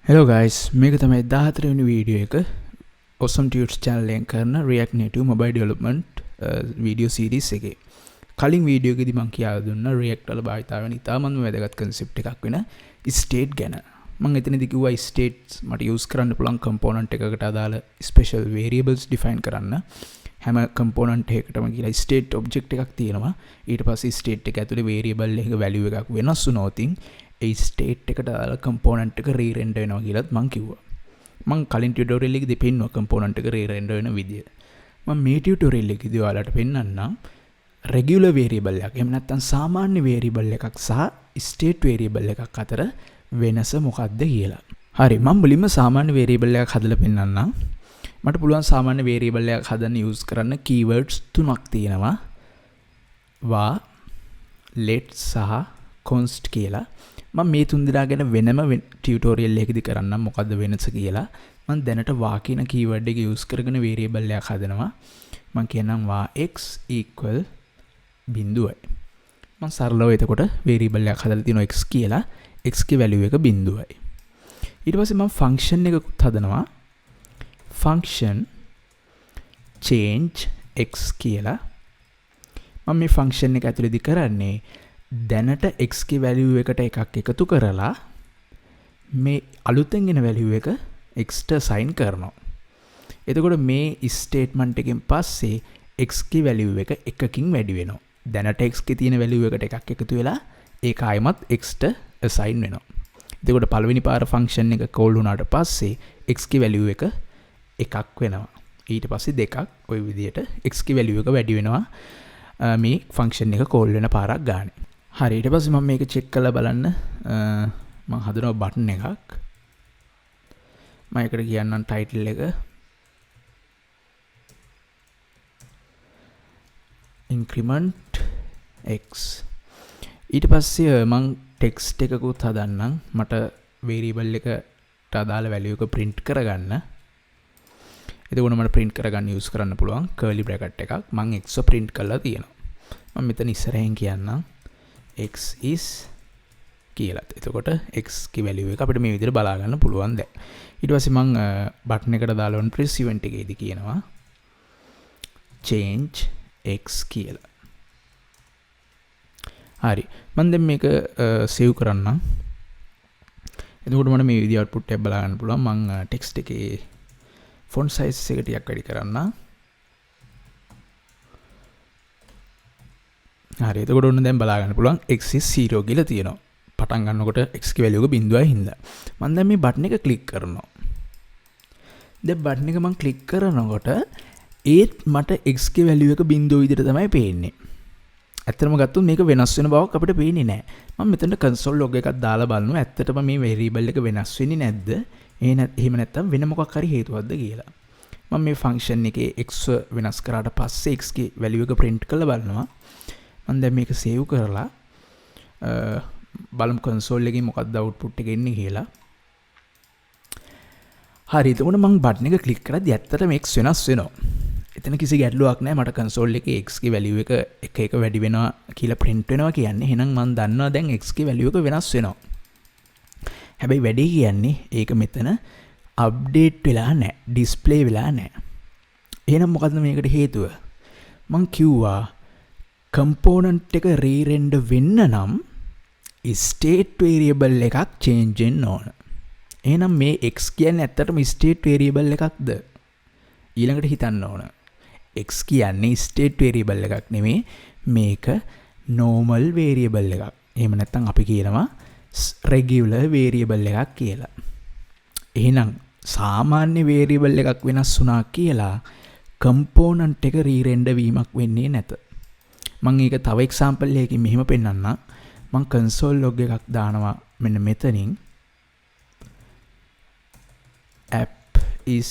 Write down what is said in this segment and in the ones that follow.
Hello guys, මේක තමයි 14 වෙනි වීඩියෝ එක Awesome Tuts channel එකෙන් කරන React Native mobile development video series එකේ. කලින් වීඩියෝ එකේදී මම කියලා දුන්නා React වල භාවිතා වෙන ඉතාමත්ම වැදගත් concept එකක් වෙන state ගැන. මම එතනදී කිව්වා states මට use කරන්න පුළුවන් component එකකට අදාළ special variables define කරන්න. හැම component එකකටම කියලා state object එකක් තියෙනවා. ඊට පස්සේ state එක ඇතුලේ variable එකක value එකක් වෙනස් වුණොත් ඒ ස්ටේට් එකට දාලා කම්පොනන්ට් එක රීරෙන්ඩර් වෙනවා කියලාත් මම කිව්වා. මම කලින් ටියුටෝරියල් එකේදී පෙන්නුවා කම්පොනන්ට් එක රීරෙන්ඩර් වෙන විදිය. මම මේ ටියුටෝරියල් එකේදී ඔයාලට පෙන්නන්නම් රෙගියුලර් වේරියබල් එකක්. එහෙම නැත්නම් සාමාන්‍ය වේරියබල් එකක් සහ ස්ටේට් වේරියබල් එකක් අතර වෙනස මොකක්ද කියලා. හරි මම මුලින්ම සාමාන්‍ය වේරියබල් එකක් හදලා පෙන්නන්නම්. මට පුළුවන් සාමාන්‍ය වේරියබල් එකක් හදන්න යූස් කරන්න keywords තුනක් තියෙනවා. var let සහ const කියලා. මම මේ තුන් දෙනා ගැන වෙනම ටියුටෝරියල් එකකදී කරන්නම් මොකද්ද වෙනස කියලා. මම දැනට var කියන keyword එක use කරගෙන variable එකක් හදනවා. මම කියන්නම් var x equal 0යි. මම සරලව එතකොට variable එකක් හදලා තියෙනවා x කියලා. x ගේ value එක 0යි. ඊට පස්සේ මම function එකකුත් හදනවා. function change x කියලා. මම මේ function එක ඇතුළේදී කරන්නේ දැනට x ගේ value එකට එකක් එකතු කරලා මේ අලුතෙන් එන value එක x ට assign කරනවා. එතකොට මේ statement එකෙන් පස්සේ x ගේ value එක එකකින් වැඩි වෙනවා. දැනට x ගේ තියෙන value එකට එකක් එකතු වෙලා ඒක ආයෙමත් x ට assign වෙනවා. එතකොට පළවෙනි පාර function එක call වුණාට පස්සේ x ගේ value එක එකක් වෙනවා. ඊට පස්සේ දෙකක් ওই විදිහට x ගේ value එක වැඩි වෙනවා මේ function එක call වෙන පාරක් ගානේ. හරි ඊට පස්සේ මම මේක චෙක් කරලා බලන්න මම හදනවා බටන් එකක්. මම ඒකට කියන්නම් ටයිටල් එක increment x. ඊට පස්සේ මම ටෙක්ස්ට් එකකුත් හදන්නම් මට variable එකට අදාළ value එක print කරගන්න. එතකොට මට print කරගන්න use කරන්න පුළුවන් curly bracket එකක්. මම x print කරලා තියෙනවා. මම මෙතන ඉස්සරහින් කියන්නම් x is කියලා. එතකොට x ගේ value එක අපිට මේ විදිහට බලා ගන්න පුළුවන් දැන්. ඊට පස්සේ මම බටන් එකට දාලා on press event එකේදී කියනවා change x කියලා. හරි. මම දැන් මේක save කරන්නම්. එතකොට මට මේ විදිහ output එක බලා ගන්න පුළුවන්. මම text එකේ font size එක ටිකක් වැඩි කරන්නම්. හරි එතකොට ඔන්න දැන් බලා ගන්න පුළුවන් x is 0 කියලා තියෙනවා. පටන් ගන්නකොට x ගේ value එක 0යි හින්දා. මම දැන් මේ බටන් එක ක්ලික් කරනවා. දැන් බටන් එක මම ක්ලික් කරනකොට ඒත් මට x ගේ value එක 0 විදිහට තමයි පේන්නේ. ඇත්තටම ගත්තොත් මේක වෙනස් වෙන බවක් අපිට පේන්නේ නැහැ. මම මෙතන console log එකක් දාලා බලනවා ඇත්තටම මේ variable එක වෙනස් වෙන්නේ නැද්ද? එහෙම නැත්නම් වෙන මොකක් හරි හේතුවක්ද කියලා. මම මේ function එකේ x වෙනස් කරාට පස්සේ x ගේ value එක print කරලා බලනවා. මම දැන් මේක save කරලා බලමු console එකේ මොකක්ද output එක එන්නේ කියලා. හරි එතකොට මම බටන් එක ක්ලික් කරද්දි ඇත්තටම x වෙනස් වෙනවා. එතන කිසි ගැටලුවක් නැහැ. මට console එකේ x ගේ value එක එක එක වැඩි වෙනවා කියලා print වෙනවා කියන්නේ. එහෙනම් මම දන්නවා දැන් x ගේ value එක වෙනස් වෙනවා. හැබැයි වැඩි කියන්නේ ඒක මෙතන update වෙලා නැහැ. display වෙලා නැහැ. එහෙනම් මොකද්ද මේකට හේතුව? මම කිව්වා component එක re-render වෙන්න නම් state variable එකක් change වෙන්න ඕන. එහෙනම් මේ x කියන්නේ ඇත්තටම state variable එකක්ද? ඊළඟට හිතන්න ඕන. x කියන්නේ state variable එකක් නෙමෙයි මේක normal variable එකක්. එහෙම නැත්නම් අපි කියනවා regular variable එකක් කියලා. එහෙනම් සාමාන්‍ය variable එකක් වෙනස් වුණා කියලා component එක re-render වීමක් වෙන්නේ නැත. මම ඒක තව example එකකින් මෙහෙම පෙන්නන්නම්. මම console log එකක් දානවා මෙන්න මෙතනින් app is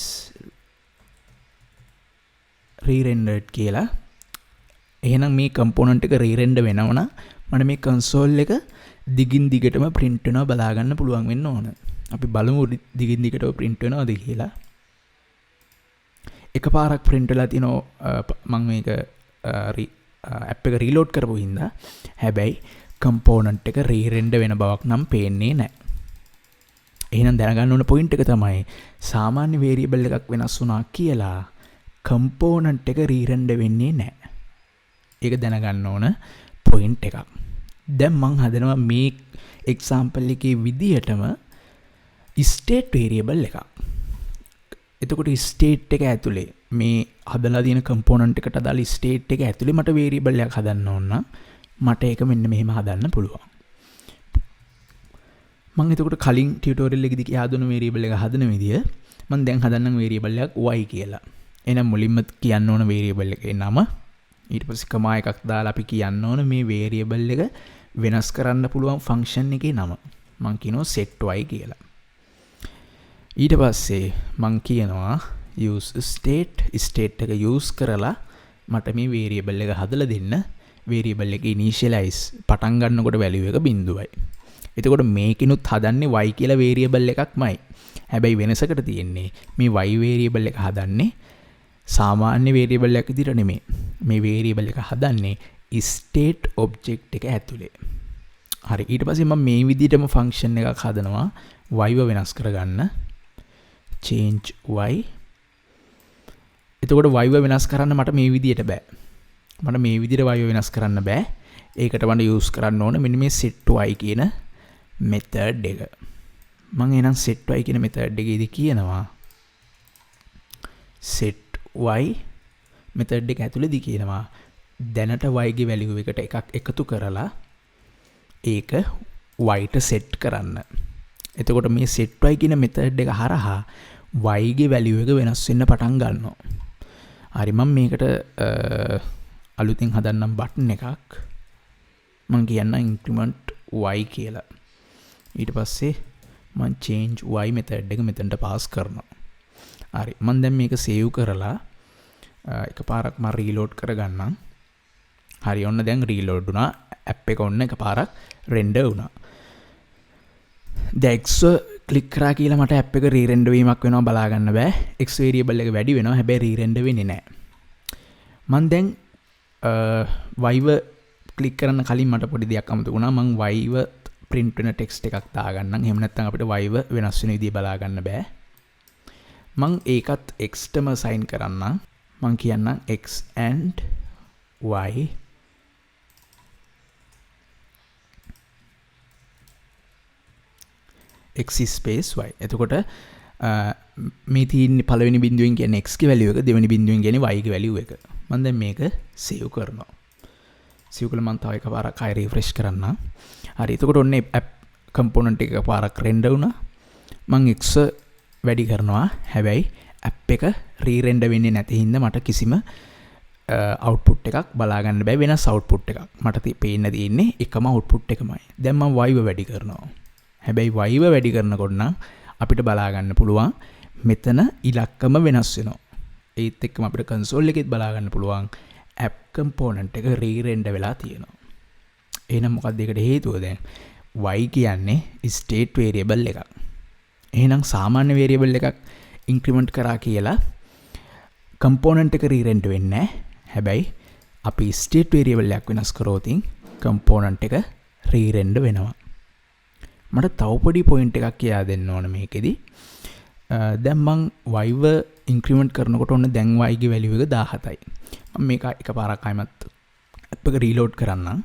re-rendered කියලා. එහෙනම් මේ component එක re-render වෙනවා නම් මට මේ console එක දිගින් දිගටම print වෙනවා බලා ගන්න පුළුවන් වෙන්න ඕන. අපි බලමු දිගින් දිගටම print වෙනවද කියලා. එකපාරක් print වෙලා තිනවා මම මේක app එක reload කරපු හින්දා. හැබැයි component එක re-render වෙන බවක් නම් පේන්නේ නැහැ. එහෙනම් දැනගන්න ඕන පොයින්ට් එක තමයි සාමාන්‍ය වේරියබල් එකක් වෙනස් වුණා කියලා කම්පෝනන්ට් එක රීරෙන්ඩර් වෙන්නේ නැහැ. ඒක දැනගන්න ඕන පොයින්ට් එකක්. දැන් මං හදනවා මේ එක්සාම්පල් එකේ විදිහටම ස්ටේට් වේරියබල් එකක්. එතකොට ස්ටේට් එක ඇතුලේ මේ හදලා තියෙන කම්පෝනන්ට් එකට අදාළ ස්ටේට් එක ඇතුලේ මට වේරියබල් එකක් හදන්න ඕන නම් මට ඒක මෙන්න මෙහෙම හදන්න පුළුවන්. මම එතකොට කලින් ටියුටෝරියල් එකේදී කියා දුන්න වේරියබල් එක හදන විදිය මම දැන් හදන්නම් වේරියබල් එකක් y කියලා. එහෙනම් මුලින්ම කියන්න ඕන වේරියබල් එකේ නම ඊට පස්සේ කමා එකක් දාලා අපි කියන්න ඕන මේ වේරියබල් එක වෙනස් කරන්න පුළුවන් ෆන්ක්ෂන් එකේ නම. මම කියනවා set y කියලා. ඊට පස්සේ මම කියනවා use state එක use කරලා මට මේ වේරියබල් එක හදලා දෙන්න. වේරියබල් එක initialize පටන් ගන්නකොට value එක 0යි. එතකොට මේකිනුත් හදන්නේ y කියලා වේරියබල් එකක්මයි. හැබැයි වෙනසකට තියෙන්නේ මේ y වේරියබල් එක හදන්නේ සාමාන්‍ය වේරියබල් එකක් විදිහට නෙමෙයි. මේ වේරියබල් එක හදන්නේ state object එක ඇතුලේ. හරි ඊට පස්සේ මම මේ විදිහටම ෆන්ක්ෂන් එකක් හදනවා y වෙනස් කරගන්න. change y. එතකොට y වෙනස් කරන්න මට මේ විදිහට බෑ. මට මේ විදිහට y වෙනස් කරන්න බෑ. ඒකට මම use කරන්න ඕන මෙන්න මේ set y කියන method එක. මම එහෙනම් set y කියන method එකේදී කියනවා set y method එක ඇතුළේදී කියනවා දැනට y ගේ value එකට එකක් එකතු කරලා ඒක y ට set කරන්න. එතකොට මේ set y කියන method එක හරහා y ගේ value එක වෙනස් වෙන්න පටන් ගන්නවා. හරි මම මේකට අලුතින් හදන්නම් බටන් එකක්. මම කියන්න increment y කියලා. ඊට පස්සේ මම change y method එක මෙතනට පාස් කරනවා. හරි මම දැන් මේක save කරලා එකපාරක් මම reload කරගන්නම්. හරි ඔන්න දැන් reload වුණා. app එක ඔන්න එකපාරක් render වුණා. දැන් x ක්ලික් කරා කියලා මට app එක re-render වීමක් වෙනවා බලා ගන්න බෑ. x variable එක වැඩි වෙනවා හැබැයි re-render වෙන්නේ නැහැ. මම දැන් y ක්ලික් කරන්න කලින් මට පොඩි දෙයක් අමතක වුණා. මම y print වෙන text එකක් දාගන්නම්. එහෙම නැත්නම් අපිට y වෙනස් වෙන විදිය බලා ගන්න බෑ. මම ඒකත් x ටම assign කරන්නම්. මම කියන්නම් x and y x space y. එතකොට මේ තියෙන පළවෙනි බිඳුවෙන් කියන්නේ x ගේ value එක, දෙවෙනි බිඳුවෙන් කියන්නේ y ගේ value එක. මම දැන් මේක save කරනවා. save කළා මම තව එකපාරක් ආයෙ refresh කරන්නම්. හරි එතකොට ඔන්න app component එක එකපාරක් render වුණා. මම x වැඩි කරනවා. හැබැයි app එක re-render වෙන්නේ නැති හින්දා මට කිසිම output එකක් බලා ගන්න බෑ. වෙනස් output එකක්. මට පේන්න තියෙන්නේ එකම output එකමයි. දැන් මම y වැඩි කරනවා. හැබැයි y වැඩි කරනකොට නම් අපිට බලා ගන්න පුළුවන් මෙතන ඉලක්කම වෙනස් වෙනවා. ඒත් එක්කම අපිට console එකෙත් බලා ගන්න පුළුවන් app component එක re-render වෙලා තියෙනවා. එහෙනම් මොකක්ද ඒකට හේතුව දැන් y කියන්නේ state variable එකක්. එහෙනම් සාමාන්‍ය variable එකක් increment කරා කියලා component එක re-render වෙන්නේ නැහැ. හැබැයි අපි state variable එකක් වෙනස් කරොතින් component එක re-render වෙනවා. මට තව පොඩි point එකක් කියා දෙන්න ඕන මේකෙදි. දැන් මං y increment කරනකොට ඔන්න දැන් y ගේ value එක 17යි. මම මේක එකපාරක් ආයෙමත් app එක reload කරන්නම්.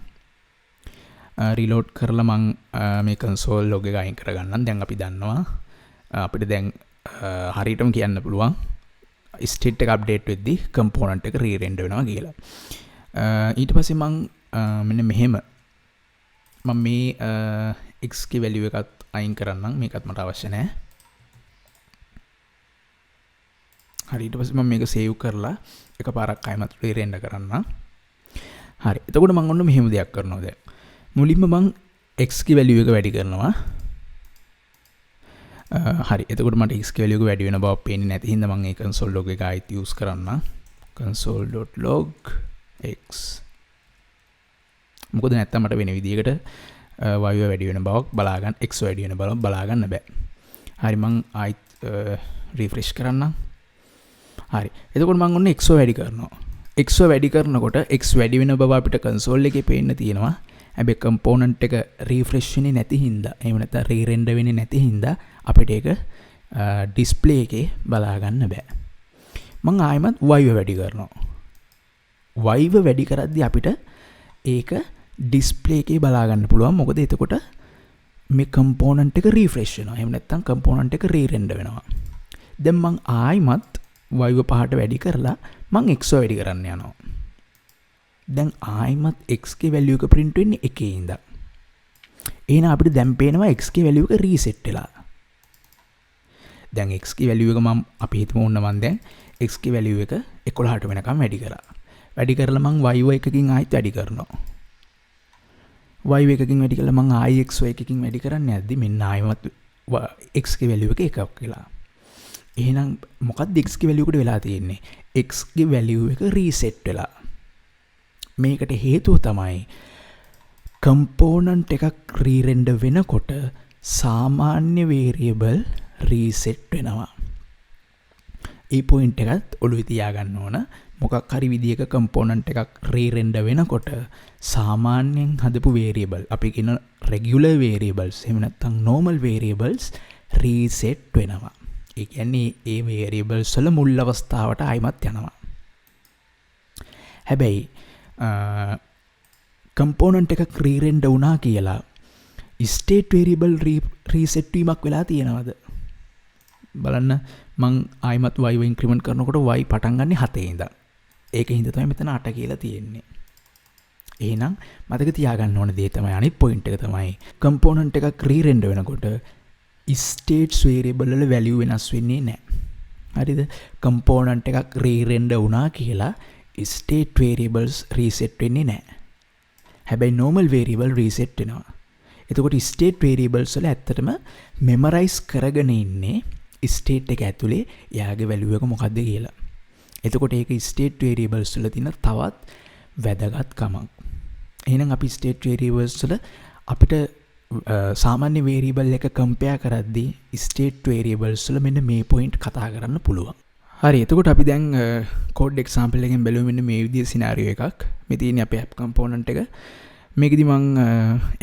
reload කරලා මං මේ console log එක අයින් කරගන්නම්. දැන් අපි දන්නවා අපිට දැන් හරියටම කියන්න පුළුවන් state එක update වෙද්දි component එක re-render වෙනවා කියලා. ඊට පස්සේ මං මෙන්න මෙහෙම මම මේ x ගේ value එකත් අයින් කරන්නම්. මේකත් මට අවශ්‍ය නැහැ. හරි ඊට පස්සේ මම මේක save කරලා එකපාරක් ආයෙමත් re-render කරන්නම්. හරි එතකොට මම ඔන්න මෙහෙම දෙයක් කරනවා දැන්. මුලින්ම මම x ගේ value එක වැඩි කරනවා. හරි එතකොට මට x ගේ value එක වැඩි වෙන බව පේන්නේ නැති හින්දා මම ඒ console log එක ආයෙත් use කරන්නම්. console.log x. මොකද නැත්තම් මට වෙන විදිහකට y වැඩි වෙන බවක් බලා ගන්න x වැඩි වෙන බව බලා ගන්න බෑ. හරි මම ආයෙත් refresh කරන්නම්. හරි එතකොට මම ඔන්න x වැඩි කරනවා. x වැඩි කරනකොට x වැඩි වෙන බව අපිට console එකේ පේන්න තියෙනවා. හැබැයි කම්පෝනන්ට් එක රීෆ්‍රෙෂ් වෙන්නේ නැති හින්දා එහෙම නැත්නම් රීරෙන්ඩර් වෙන්නේ නැති හින්දා අපිට ඒක ඩිස්ප්ලේ එකේ බලා ගන්න බෑ. මම ආයෙමත් වයිව වැඩි කරනවා. වයිව වැඩි කරද්දී අපිට ඒක ඩිස්ප්ලේ එකේ බලා ගන්න පුළුවන්. මොකද එතකොට මේ කම්පෝනන්ට් එක රීෆ්‍රෙෂ් වෙනවා. එහෙම නැත්නම් කම්පෝනන්ට් එක රීරෙන්ඩර් වෙනවා. දැන් මම ආයෙමත් වයිව 5ට වැඩි කරලා මම x වැඩි කරන්න යනවා. දැන් ආයෙමත් x ගේ වැලියු එක print වෙන්නේ 1 ඉඳන්. එහෙනම් අපිට දැන් පේනවා x ගේ වැලියු එක රීසෙට් වෙලා. දැන් x ගේ වැලියු එක මම අපි හිතමු ඕන්න මම දැන් x ගේ වැලියු එක 11ට වෙනකම් වැඩි කරා. වැඩි කරලා මම y එකකින් ආයෙත් වැඩි කරනවා. y එකකින් වැඩි කරලා මම ආයෙ x එකකින් වැඩි කරන්නේ නැද්දි මෙන්න ආයෙමත් x ගේ වැලියු එක එකක් වෙලා. එහෙනම් මොකක්ද x ගේ වැලියු එකට වෙලා තියෙන්නේ? x ගේ වැලියු එක රීසෙට් වෙලා. මේකට හේතුව තමයි කම්පෝනන්ට් එකක් රීරෙන්ඩර් වෙනකොට සාමාන්‍ය වේරියබල් රීසෙට් වෙනවා. ඒ පොයින්ට් එකත් ඔළුවේ තියාගන්න ඕන. මොකක් හරි විදියක කම්පෝනන්ට් එකක් රීරෙන්ඩර් වෙනකොට සාමාන්‍යයෙන් හදපු වේරියබල් අපි කියන රෙගියුලර් වේරියබල්ස් එහෙම නැත්නම් නෝමල් වේරියබල්ස් රීසෙට් වෙනවා. ඒ කියන්නේ ඒ වේරියබල්ස් වල මුල් අවස්ථාවට ආයිමත් යනවා. හැබැයි කම්පෝනන්ට් එකක් රීරෙන්ඩර් වුණා කියලා ස්ටේට් වේරියබල් රීසෙට් වීමක් වෙලා තියෙනවද? බලන්න මං ආයිමත් y ඉන්ක්‍රිමන්ට් කරනකොට y පටන් ගන්නේ 7 ඉඳන්. ඒක හින්දා තමයි මෙතන 8 කියලා තියෙන්නේ. එහෙනම් මතක තියාගන්න ඕන දේ තමයි අනිත් පොයින්ට් එක තමයි කම්පෝනන්ට් එකක් රීරෙන්ඩර් වෙනකොට ස්ටේට්ස් වේරියබල් වල වැලියු වෙනස් වෙන්නේ නැහැ. හරිද? කම්පෝනන්ට් එකක් රීරෙන්ඩර් වුණා කියලා ස්ටේට් වේරියබල්ස් රීසෙට් වෙන්නේ නැහැ. හැබැයි නෝමල් වේරියබල් රීසෙට් වෙනවා. එතකොට ස්ටේට් වේරියබල්ස් වල ඇත්තටම මෙමරයිස් කරගෙන ඉන්නේ ස්ටේට් එක ඇතුලේ එයාගේ වැලියු එක මොකක්ද කියලා. එතකොට ඒක ස්ටේට් වේරියබල්ස් වල තියෙන තවත් වැදගත්කමක්. එහෙනම් අපි ස්ටේට් වේරියබල්ස් වල අපිට සාමාන්‍ය වේරියබල් එක කම්පෙයාර් කරද්දී ස්ටේට් වේරියබල්ස් වල මෙන්න මේ පොයින්ට් කතා කරන්න පුළුවන්. හරි, එතකොට අපි දැන් කෝඩ් එක්සැම්පල් එකෙන් බලමු මෙන්න මේ විදිහේ සිනාරියෝ එකක්. මේ තියෙන්නේ අපේ ඇප් කම්පෝනන්ට් එක. මේකෙදි මං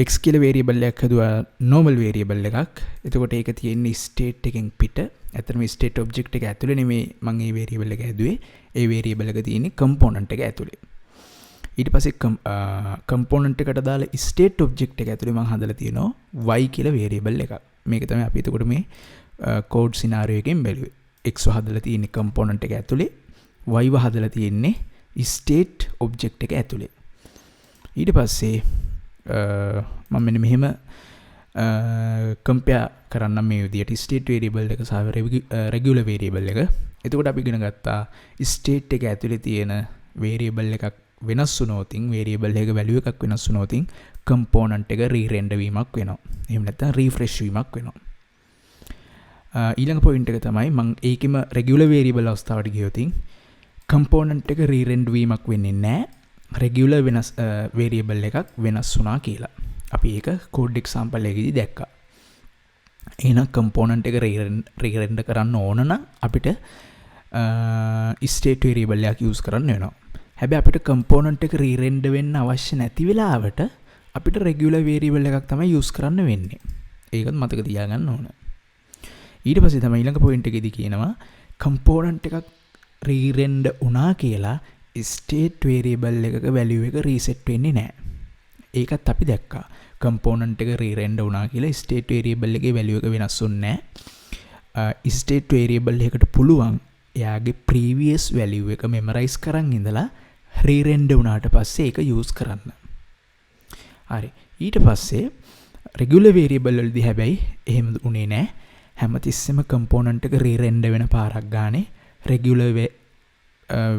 x කියලා වේරියබල් එකක් හදුවා normal වේරියබල් එකක්. එතකොට ඒක තියෙන්නේ ස්ටේට් එකෙන් පිට. ඇත්තටම ස්ටේට් ඔබ්ජෙක්ට් එක ඇතුලේ නෙමෙයි මං මේ වේරියබල් එක හැදුවේ. ඒ වේරියබල් එක තියෙන්නේ කම්පෝනන්ට් එක ඇතුලේ. ඊට පස්සේ කම්පෝනන්ට් එකට දාලා ස්ටේට් ඔබ්ජෙක්ට් එක ඇතුලේ මං හදලා තියෙනවා y කියලා වේරියබල් එකක්. මේක තමයි අපි එතකොට මේ කෝඩ් සිනාරියෝ එකෙන් බැලුවේ. x හදලා තියෙන්නේ කම්පෝනන්ට් එක ඇතුලේ, y හදලා තියෙන්නේ ස්ටේට් ඔබ්ජෙක්ට් එක ඇතුලේ. ඊට පස්සේ මම මෙන්න මෙහෙම කම්පෙයාර් කරන්න මේ විදිහට ස්ටේට් වේරියබල් එක සහ රෙගියුලර් වේරියබල් එක. එතකොට අපි ඉගෙන ගත්තා ස්ටේට් එක ඇතුලේ තියෙන වේරියබල් එකක් වෙනස් වුණොතින් වේරියබල් එකක වැලියු එකක් වෙනස් වුණොතින් කම්පෝනන්ට් එක රීරෙන්ඩර් වීමක් වෙනවා. එහෙම නැත්නම් රීෆ්‍රෙෂ් වීමක් වෙනවා. ඊළඟ පොයින්ට් එක තමයි මම ඒකෙම රෙගියුලර් වේරියබල් අවස්ථාවට ගියොතින් කම්පෝනන්ට් එක රීරෙන්ඩර් වීමක් වෙන්නේ නැහැ. රෙගියුලර් වෙනස් වේරියබල් එකක් වෙනස් වුණා කියලා. අපි ඒක කෝඩ් එක්සැම්පල් එකේදී දැක්කා. එහෙනම් කම්පෝනන්ට් එක රීරෙන්ඩර් කරන්න ඕන නම් අපිට ස්ටේට් වේරියබල් එකක් යූස් කරන්න වෙනවා. හැබැයි අපිට කම්පෝනන්ට් එක රීරෙන්ඩර් වෙන්න අවශ්‍ය නැති වෙලාවට අපිට රෙගියුලර් වේරියබල් එකක් තමයි යූස් කරන්න වෙන්නේ. ඒකත් මතක තියාගන්න ඕන. ඊට පස්සේ තමයි ඊළඟ පොයින්ට් එකේදී කියනවා කම්පෝනන්ට් එකක් රීරෙන්ඩර් වුණා කියලා ස්ටේට් වේරියබල් එකක වැලියු එක රීසෙට් වෙන්නේ නැහැ. ඒකත් අපි දැක්කා. කම්පෝනන්ට් එක රීරෙන්ඩර් වුණා කියලා ස්ටේට් වේරියබල් එකේ වැලියු එක වෙනස් වෙන්නේ නැහැ. ස්ටේට් වේරියබල් එකකට පුළුවන් එයාගේ ප්‍රීවියස් වැලියු එක මෙමරයිස් කරන් ඉඳලා රීරෙන්ඩර් වුණාට පස්සේ ඒක යූස් කරන්න. හරි. ඊට පස්සේ රෙගියුලර් වේරියබල් වලදී හැබැයි එහෙම උනේ නැහැ. හැමතිස්සෙම කම්පෝනන්ට් එක රීරෙන්ඩර් වෙන පාරක් ගානේ රෙගියුලර්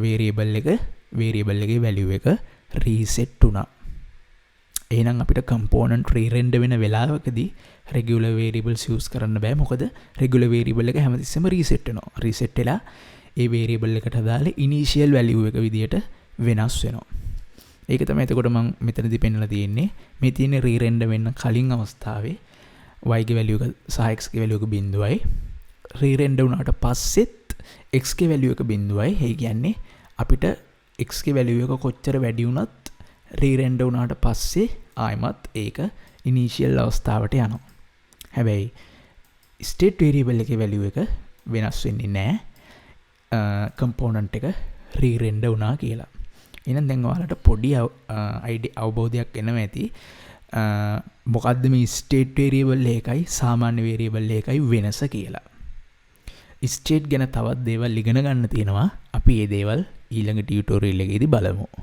වේරියබල් එකේ වැලියු එක රීසෙට් වුණා. එහෙනම් අපිට කම්පෝනන්ට් රීරෙන්ඩර් වෙන වෙලාවකදී රෙගියුලර් වේරියබල්ස් යූස් කරන්න බෑ. මොකද රෙගියුලර් වේරියබල් එක හැමතිස්සෙම රීසෙට් වෙනවා. රීසෙට් වෙලා ඒ වේරියබල් එකට දාලා ඉනිෂියල් වැලියු එක විදියට වෙනස් වෙනවා. ඒක තමයි එතකොට මම මෙතනදී පෙන්නලා තියෙන්නේ. මේ තියෙන රීරෙන්ඩර් වෙන්න කලින් අවස්ථාවේ y ගේ වැලියු එක සහ x ගේ වැලියු එක බිඳුවයි. රීරෙන්ඩර් වුණාට පස්සෙත් x ගේ වැලියු එක බිඳුවයි. ඒ කියන්නේ අපිට x ගේ වැලියු එක කොච්චර වැඩි වුණත් රීරෙන්ඩර් වුණාට පස්සේ ආයමත් ඒක ඉනිශියල් අවස්ථාවට යනවා. හැබැයි ස්ටේට් වේරියබල් එකේ වැලියු එක වෙනස් වෙන්නේ නැහැ කම්පෝනන්ට් එක රීරෙන්ඩර් වුණා කියලා. එහෙනම් දැන් ඔයාලට පොඩි අවබෝධයක් එනවා ඇති මොකද්ද මේ ස්ටේට් වේරියබල් එකයි සාමාන්‍ය වේරියබල් එකයි වෙනස කියලා. ස්ටේට් ගැන තවත් දේවල් ඉගෙන ගන්න තියෙනවා. අපි මේ දේවල් ඊළඟ ටියුටෝරියල් එකේදී බලමු.